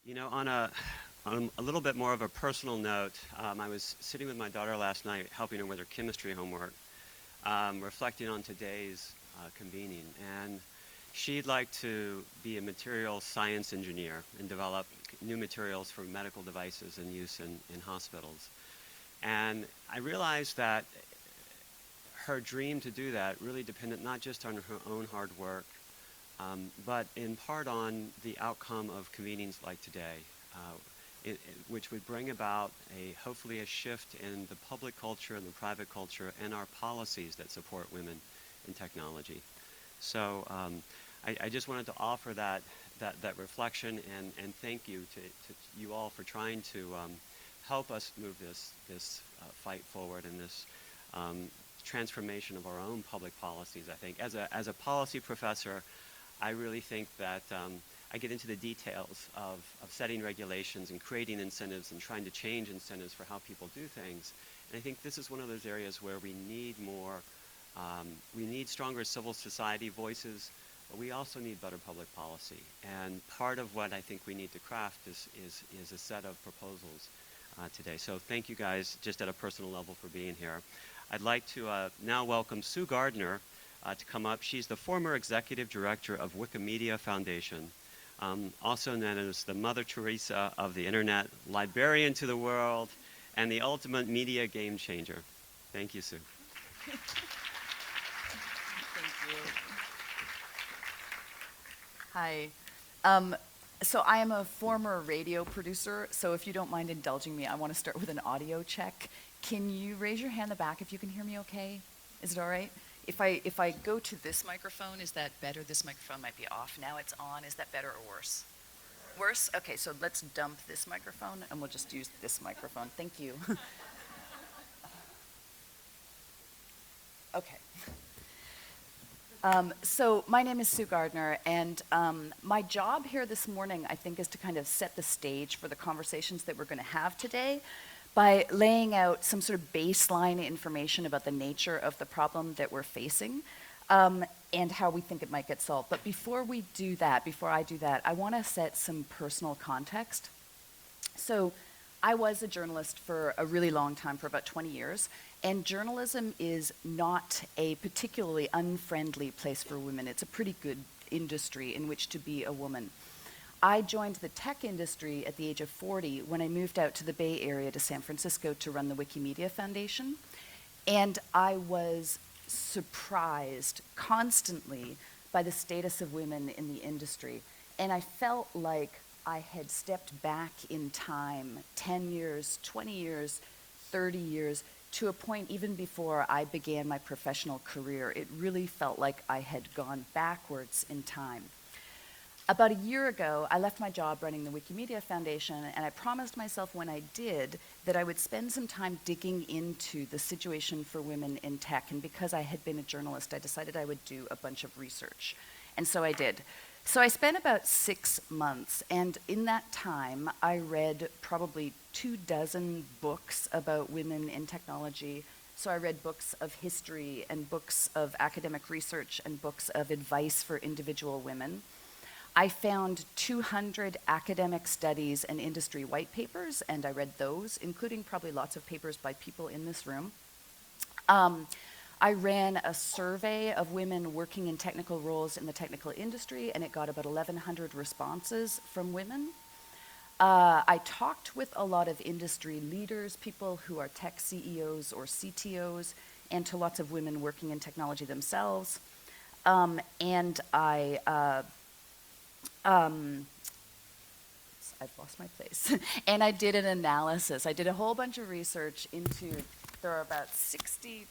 You know, on a little bit more of a personal note, I was sitting with my daughter last night, helping her with her chemistry homework, reflecting on today's convening. And she'd like to be a material science engineer and develop new materials for medical devices and use in hospitals. And I realized that her dream to do that really depended not just on her own hard work, but in part on the outcome of convenings like today, which would bring about hopefully a shift in the public culture and the private culture and our policies that support women in technology. So I just wanted to offer that reflection and thank you to you all for trying to help us move this fight forward and this transformation of our own public policies. I think as a policy professor, I really think that I get into the details of setting regulations and creating incentives and trying to change incentives for how people do things. And I think this is one of those areas where we need more, we need stronger civil society voices, but we also need better public policy. And part of what I think we need to craft is a set of proposals today. So thank you guys, just at a personal level, for being here. I'd like to now welcome Sue Gardner to come up. She's the former executive director of Wikimedia Foundation, also known as the Mother Teresa of the Internet, librarian to the world, and the ultimate media game changer. Thank you, Sue. Thank you. Hi. So I am a former radio producer, so if you don't mind indulging me, I want to start with an audio check. Can you raise your hand in the back if you can hear me okay? Is it all right? If I go to this microphone, is that better? This microphone might be off. Now it's on. Is that better or worse? Worse? Okay, so let's dump this microphone and we'll just use this microphone. Thank you. Okay. So my name is Sue Gardner, and my job here this morning, I think, is to kind of set the stage for the conversations that we're going to have today by laying out some sort of baseline information about the nature of the problem that we're facing and how we think it might get solved. But before I do that, I want to set some personal context. So I was a journalist for a really long time, for about 20 years, and journalism is not a particularly unfriendly place for women. It's a pretty good industry in which to be a woman. I joined the tech industry at the age of 40 when I moved out to the Bay Area to San Francisco to run the Wikimedia Foundation. And I was surprised constantly by the status of women in the industry. And I felt like I had stepped back in time 10 years, 20 years, 30 years, to a point even before I began my professional career. It really felt like I had gone backwards in time. About a year ago, I left my job running the Wikimedia Foundation, and I promised myself when I did that I would spend some time digging into the situation for women in tech. And because I had been a journalist, I decided I would do a bunch of research. And so I did. So I spent about 6 months, and in that time, I read probably 24 books about women in technology. So I read books of history and books of academic research and books of advice for individual women. I found 200 academic studies and industry white papers, and I read those, including probably lots of papers by people in this room. I ran a survey of women working in technical roles in the technical industry, and it got about 1,100 responses from women. I talked with a lot of industry leaders, people who are tech CEOs or CTOs, and to lots of women working in technology themselves. And I've lost my place. And I did an analysis. I did a whole bunch of research into, there are about 60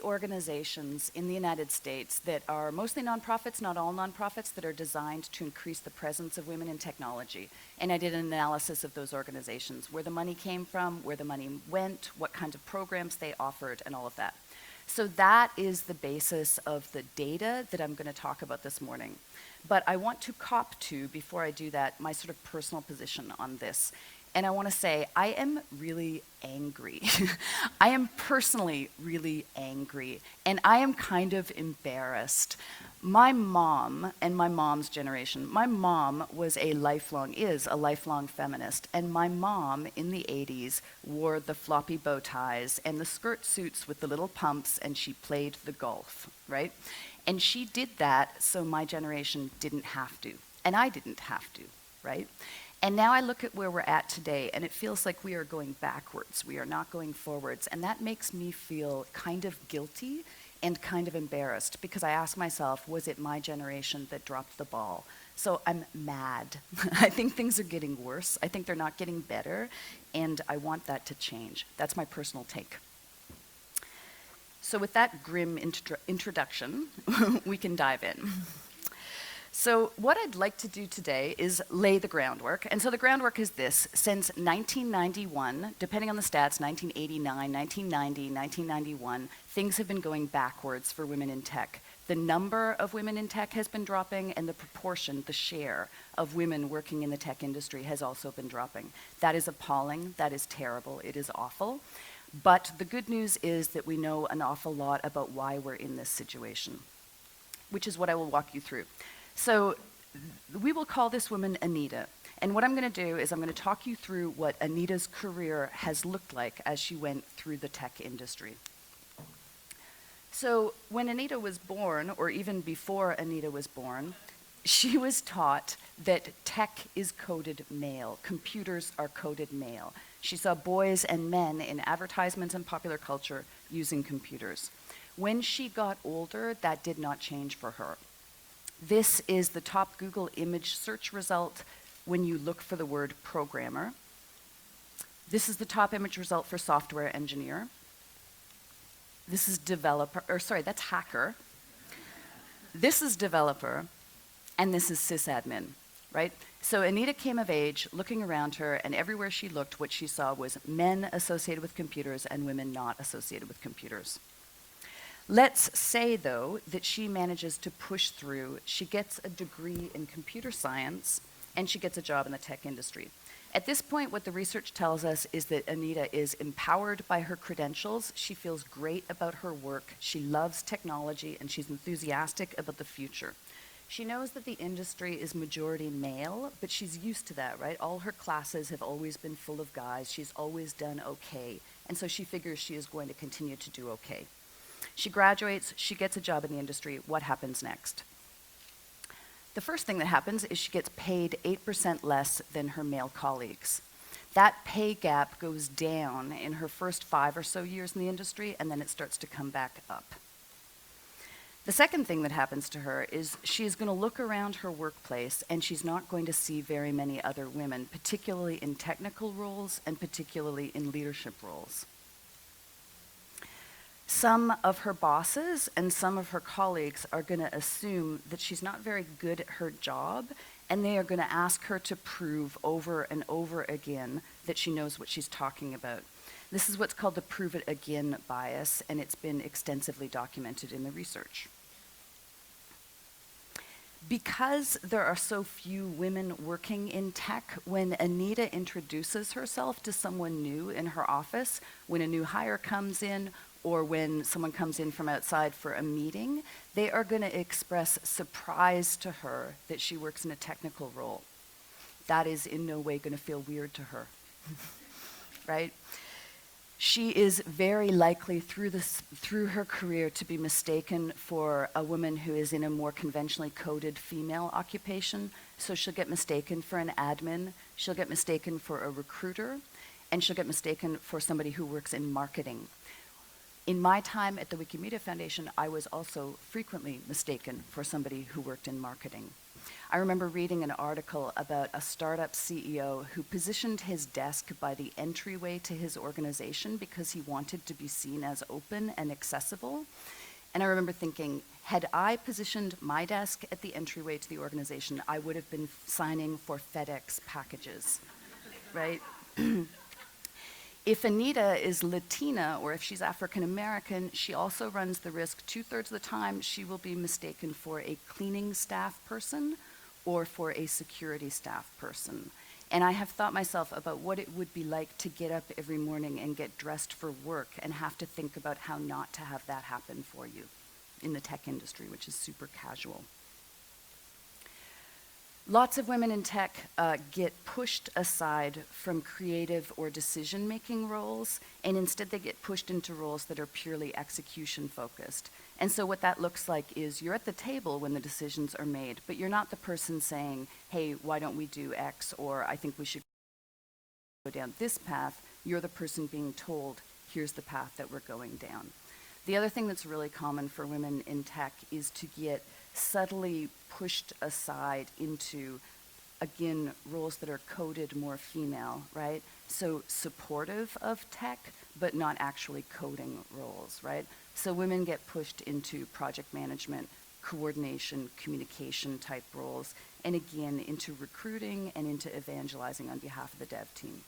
organizations in the United States that are mostly nonprofits, not all nonprofits, that are designed to increase the presence of women in technology. And I did an analysis of those organizations, where the money came from, where the money went, what kinds of programs they offered, and all of that. So that is the basis of the data that I'm going to talk about this morning. But I want to cop to, before I do that, my sort of personal position on this. And I want to say, I am really angry. I am personally really angry, and I am kind of embarrassed. My mom and my mom's generation, my mom is a lifelong feminist, and my mom in the 80s wore the floppy bow ties and the skirt suits with the little pumps, and she played the golf, right? And she did that so my generation didn't have to, and I didn't have to, right? And now I look at where we're at today, and it feels like we are going backwards. We are not going forwards. And that makes me feel kind of guilty and kind of embarrassed, because I ask myself, was it my generation that dropped the ball? So I'm mad. I think things are getting worse. I think they're not getting better, and I want that to change. That's my personal take. So with that grim introduction, we can dive in. So what I'd like to do today is lay the groundwork. And so the groundwork is this. Since 1991, depending on the stats, 1989, 1990, 1991, things have been going backwards for women in tech. The number of women in tech has been dropping, and the proportion, the share of women working in the tech industry has also been dropping. That is appalling. That is terrible. It is awful. But the good news is that we know an awful lot about why we're in this situation, which is what I will walk you through. So we will call this woman Anita. And what I'm going to do is I'm going to talk you through what Anita's career has looked like as she went through the tech industry. So when Anita was born, or even before Anita was born, she was taught that tech is coded male. Computers are coded male. She saw boys and men in advertisements and popular culture using computers. When she got older, that did not change for her. This is the top Google image search result when you look for the word programmer. This is the top image result for software engineer. This is that's hacker. This is developer, and this is sysadmin, right? So Anita came of age, looking around her, and everywhere she looked, what she saw was men associated with computers and women not associated with computers. Let's say, though, that she manages to push through. She gets a degree in computer science, and she gets a job in the tech industry. At this point, what the research tells us is that Anita is empowered by her credentials. She feels great about her work. She loves technology, and she's enthusiastic about the future. She knows that the industry is majority male, but she's used to that, right? All her classes have always been full of guys. She's always done okay, and so she figures she is going to continue to do okay. She graduates, she gets a job in the industry. What happens next? The first thing that happens is she gets paid 8% less than her male colleagues. That pay gap goes down in her first 5 or so years in the industry, and then it starts to come back up. The second thing that happens to her is she's going to look around her workplace, and she's not going to see very many other women, particularly in technical roles and particularly in leadership roles. Some of her bosses and some of her colleagues are going to assume that she's not very good at her job, and they are going to ask her to prove over and over again that she knows what she's talking about. This is what's called the prove it again bias, and it's been extensively documented in the research. Because there are so few women working in tech, when Anita introduces herself to someone new in her office, when a new hire comes in, or when someone comes in from outside for a meeting, they are going to express surprise to her that she works in a technical role. That is in no way going to feel weird to her, right? She is very likely through her career to be mistaken for a woman who is in a more conventionally coded female occupation. So she'll get mistaken for an admin, she'll get mistaken for a recruiter, and she'll get mistaken for somebody who works in marketing. In my time at the Wikimedia Foundation, I was also frequently mistaken for somebody who worked in marketing. I remember reading an article about a startup CEO who positioned his desk by the entryway to his organization because he wanted to be seen as open and accessible. And I remember thinking, had I positioned my desk at the entryway to the organization, I would have been signing for FedEx packages, right? If Anita is Latina, or if she's African American, she also runs the risk 2/3 of the time she will be mistaken for a cleaning staff person or for a security staff person. And I have thought myself about what it would be like to get up every morning and get dressed for work and have to think about how not to have that happen for you in the tech industry, which is super casual. Lots of women in tech get pushed aside from creative or decision-making roles, and instead they get pushed into roles that are purely execution-focused. And so what that looks like is you're at the table when the decisions are made, but you're not the person saying, hey, why don't we do X, or I think we should go down this path. You're the person being told, here's the path that we're going down. The other thing that's really common for women in tech is to get subtly pushed aside into, again, roles that are coded more female, right? So supportive of tech, but not actually coding roles, right? So women get pushed into project management, coordination, communication type roles, and again, into recruiting and into evangelizing on behalf of the dev team.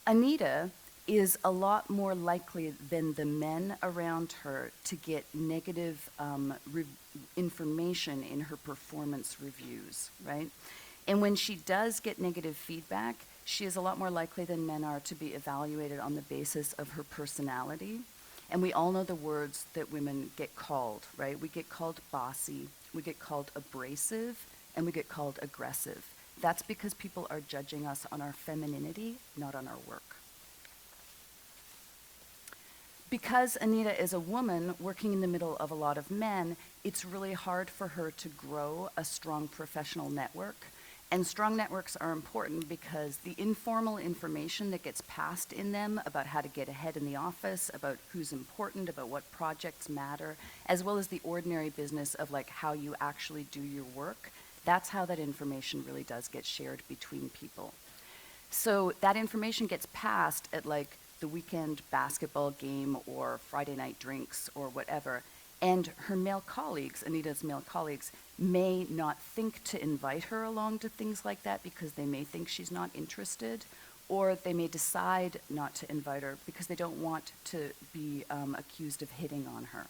Anita is a lot more likely than the men around her to get negative information in her performance reviews, right? And when she does get negative feedback, she is a lot more likely than men are to be evaluated on the basis of her personality. And we all know the words that women get called, right? We get called bossy, we get called abrasive, and we get called aggressive. That's because people are judging us on our femininity, not on our work. Because Anita is a woman working in the middle of a lot of men, it's really hard for her to grow a strong professional network. And strong networks are important because the informal information that gets passed in them about how to get ahead in the office, about who's important, about what projects matter, as well as the ordinary business of like how you actually do your work, that's how that information really does get shared between people. So that information gets passed at like the weekend basketball game or Friday night drinks or whatever. And her male colleagues, Anita's male colleagues, may not think to invite her along to things like that because they may think she's not interested, or they may decide not to invite her because they don't want to be accused of hitting on her.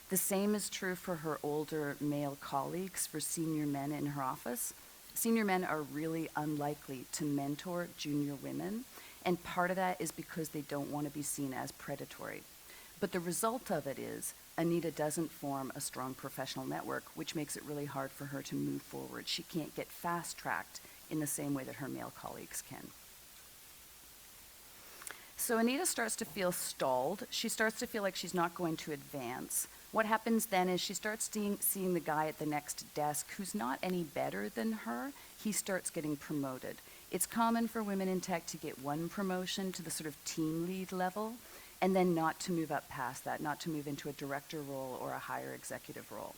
The same is true for her older male colleagues, for senior men in her office. Senior men are really unlikely to mentor junior women, and part of that is because they don't want to be seen as predatory. But the result of it is Anita doesn't form a strong professional network, which makes it really hard for her to move forward. She can't get fast-tracked in the same way that her male colleagues can. So Anita starts to feel stalled. She starts to feel like she's not going to advance. What happens then is she starts seeing the guy at the next desk who's not any better than her. He starts getting promoted. It's common for women in tech to get one promotion to the sort of team lead level, and then not to move up past that, not to move into a director role or a higher executive role.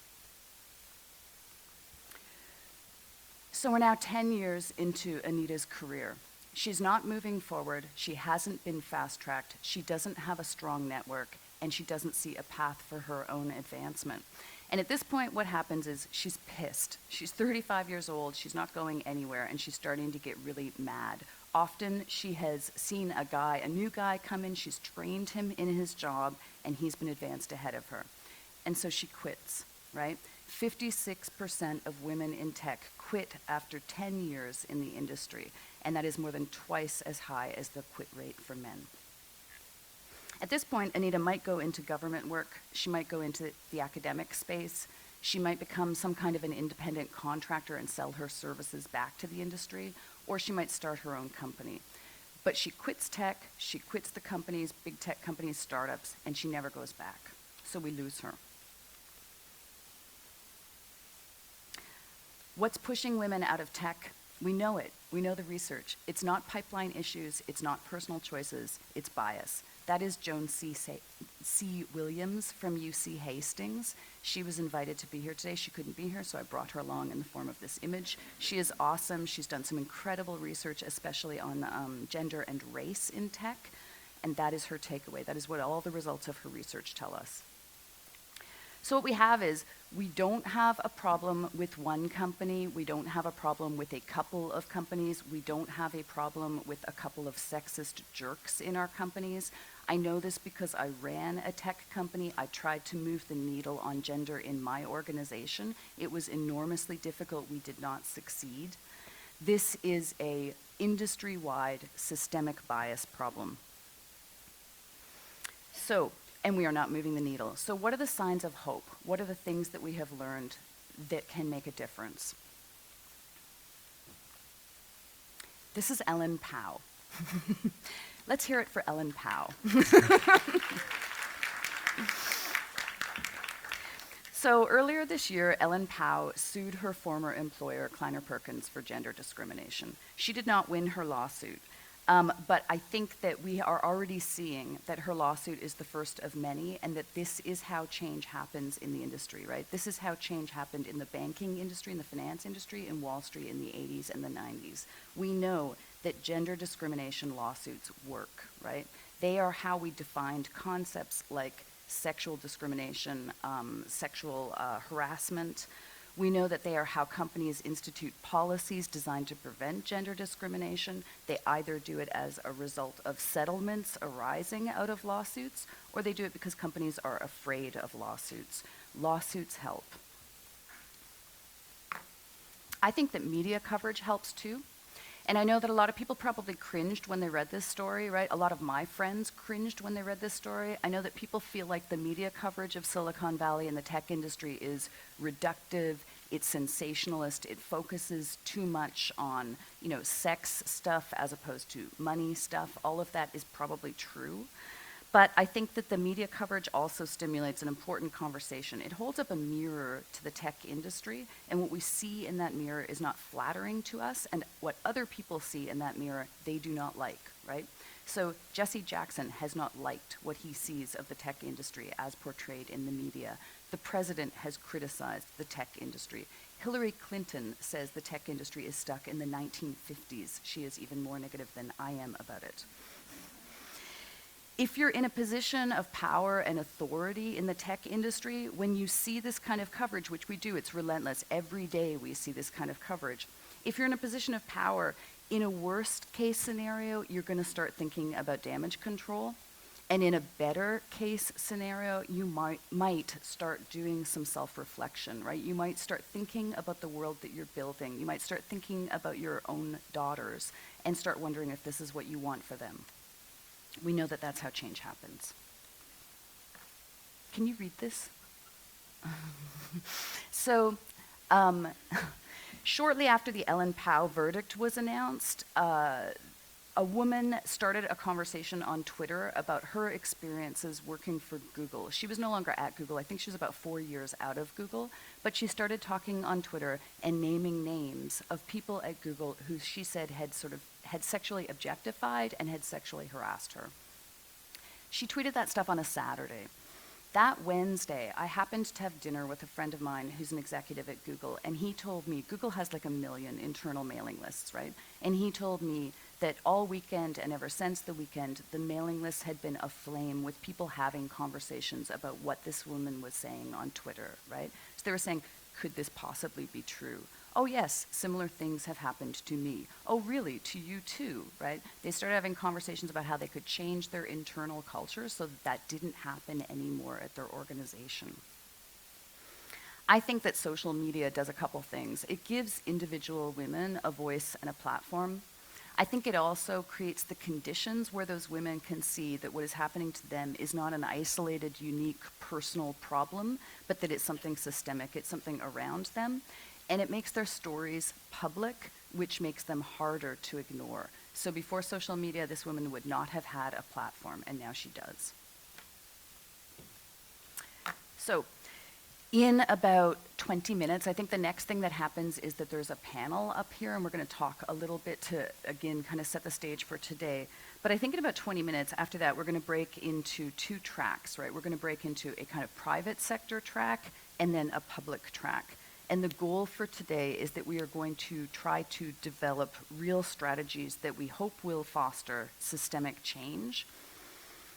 So we're now 10 years into Anita's career. She's not moving forward, she hasn't been fast-tracked, she doesn't have a strong network, and she doesn't see a path for her own advancement. And at this point, what happens is she's pissed. She's 35 years old, she's not going anywhere, and she's starting to get really mad. Often she has seen a new guy come in, she's trained him in his job, and he's been advanced ahead of her. And so she quits, right? 56% of women in tech quit after 10 years in the industry, and that is more than twice as high as the quit rate for men. At this point, Anita might go into government work, she might go into the academic space, she might become some kind of an independent contractor and sell her services back to the industry, or she might start her own company. But she quits tech, she quits the companies, big tech companies, startups, and she never goes back. So we lose her. What's pushing women out of tech? We know it. We know the research. It's not pipeline issues. It's not personal choices. It's bias. That is Joan C. Williams from UC Hastings. She was invited to be here today. She couldn't be here, so I brought her along in the form of this image. She is awesome. She's done some incredible research, especially on gender and race in tech, and that is her takeaway. That is what all the results of her research tell us. So what we have is, we don't have a problem with one company, we don't have a problem with a couple of companies, we don't have a problem with a couple of sexist jerks in our companies. I know this because I ran a tech company. I tried to move the needle on gender in my organization. It was enormously difficult. We did not succeed. This is a industry-wide systemic bias problem. So, and we are not moving the needle. So what are the signs of hope? What are the things that we have learned that can make a difference? This is Ellen Pao. Let's hear it for Ellen Pao. So earlier this year, Ellen Pao sued her former employer, Kleiner Perkins, for gender discrimination. She did not win her lawsuit, but I think that we are already seeing that her lawsuit is the first of many, and that this is how change happens in the industry, right? This is how change happened in the banking industry, in the finance industry, in Wall Street in the 80s and the 90s. We know that gender discrimination lawsuits work, right? They are how we defined concepts like sexual discrimination, sexual harassment. We know that they are how companies institute policies designed to prevent gender discrimination. They either do it as a result of settlements arising out of lawsuits, or they do it because companies are afraid of lawsuits. Lawsuits help. I think that media coverage helps too. And I know that a lot of people probably cringed when they read this story, right? A lot of my friends cringed when they read this story. I know that people feel like the media coverage of Silicon Valley and the tech industry is reductive, it's sensationalist, it focuses too much on, sex stuff as opposed to money stuff. All of that is probably true. But I think that the media coverage also stimulates an important conversation. It holds up a mirror to the tech industry, and what we see in that mirror is not flattering to us, and what other people see in that mirror, they do not like, right? So Jesse Jackson has not liked what he sees of the tech industry as portrayed in the media. The president has criticized the tech industry. Hillary Clinton says the tech industry is stuck in the 1950s. She is even more negative than I am about it. If you're in a position of power and authority in the tech industry, when you see this kind of coverage, which we do, it's relentless. Every day we see this kind of coverage. If you're in a position of power, in a worst case scenario, you're going to start thinking about damage control. And in a better case scenario, you might start doing some self-reflection, right? You might start thinking about the world that you're building. You might start thinking about your own daughters and start wondering if this is what you want for them. We know that that's how change happens. Can you read this? So, shortly after the Ellen Pao verdict was announced, a woman started a conversation on Twitter about her experiences working for Google. She was no longer at Google. I think she was about 4 years out of Google, but she started talking on Twitter and naming names of people at Google who she said had sexually objectified and had sexually harassed her. She tweeted that stuff on a Saturday. That Wednesday, I happened to have dinner with a friend of mine who's an executive at Google, and he told me, Google has like 1 million internal mailing lists, right? And he told me that all weekend and ever since the weekend, the mailing list had been aflame with people having conversations about what this woman was saying on Twitter, right? So they were saying, could this possibly be true? Oh yes, similar things have happened to me. Oh really, to you too, right? They started having conversations about how they could change their internal culture so that didn't happen anymore at their organization. I think that social media does a couple things. It gives individual women a voice and a platform. I think it also creates the conditions where those women can see that what is happening to them is not an isolated, unique, personal problem, but that it's something systemic, it's something around them. And it makes their stories public, which makes them harder to ignore. So before social media, this woman would not have had a platform, and now she does. So in about 20 minutes, I think the next thing that happens is that there's a panel up here, and we're going to talk a little bit to, again, kind of set the stage for today. But I think in about 20 minutes after that, we're going to break into 2 tracks, right? We're going to break into a kind of private sector track and then a public track. And the goal for today is that we are going to try to develop real strategies that we hope will foster systemic change.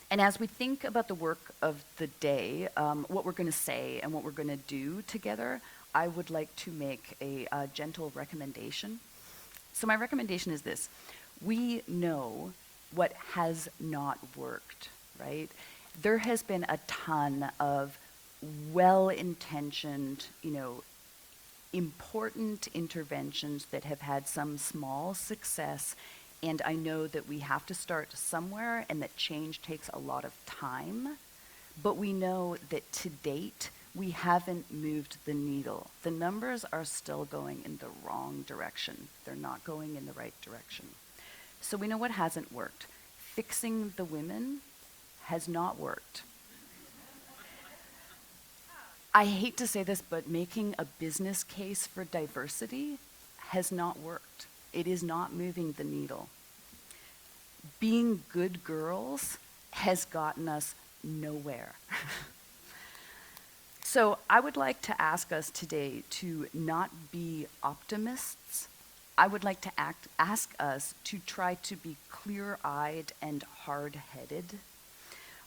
And as we think about the work of the day, what we're going to say and what we're going to do together, I would like to make a gentle recommendation. So my recommendation is this. We know what has not worked, right? There has been a ton of well-intentioned, important interventions that have had some small success, and I know that we have to start somewhere and that change takes a lot of time, but we know that to date, we haven't moved the needle. The numbers are still going in the wrong direction. They're not going in the right direction. So we know what hasn't worked. Fixing the women has not worked. I hate to say this, but making a business case for diversity has not worked. It is not moving the needle. Being good girls has gotten us nowhere. So I would like to ask us today to not be optimists. I would like to ask us to try to be clear-eyed and hard-headed.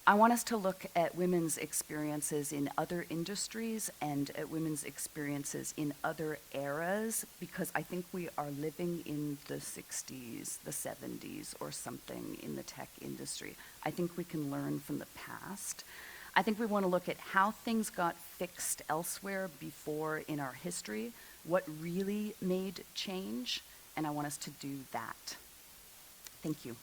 I want us to look at women's experiences in other industries and at women's experiences in other eras, because I think we are living in the 60s, the 70s, or something in the tech industry. I think we can learn from the past. I think we want to look at how things got fixed elsewhere before in our history, what really made change, and I want us to do that. Thank you.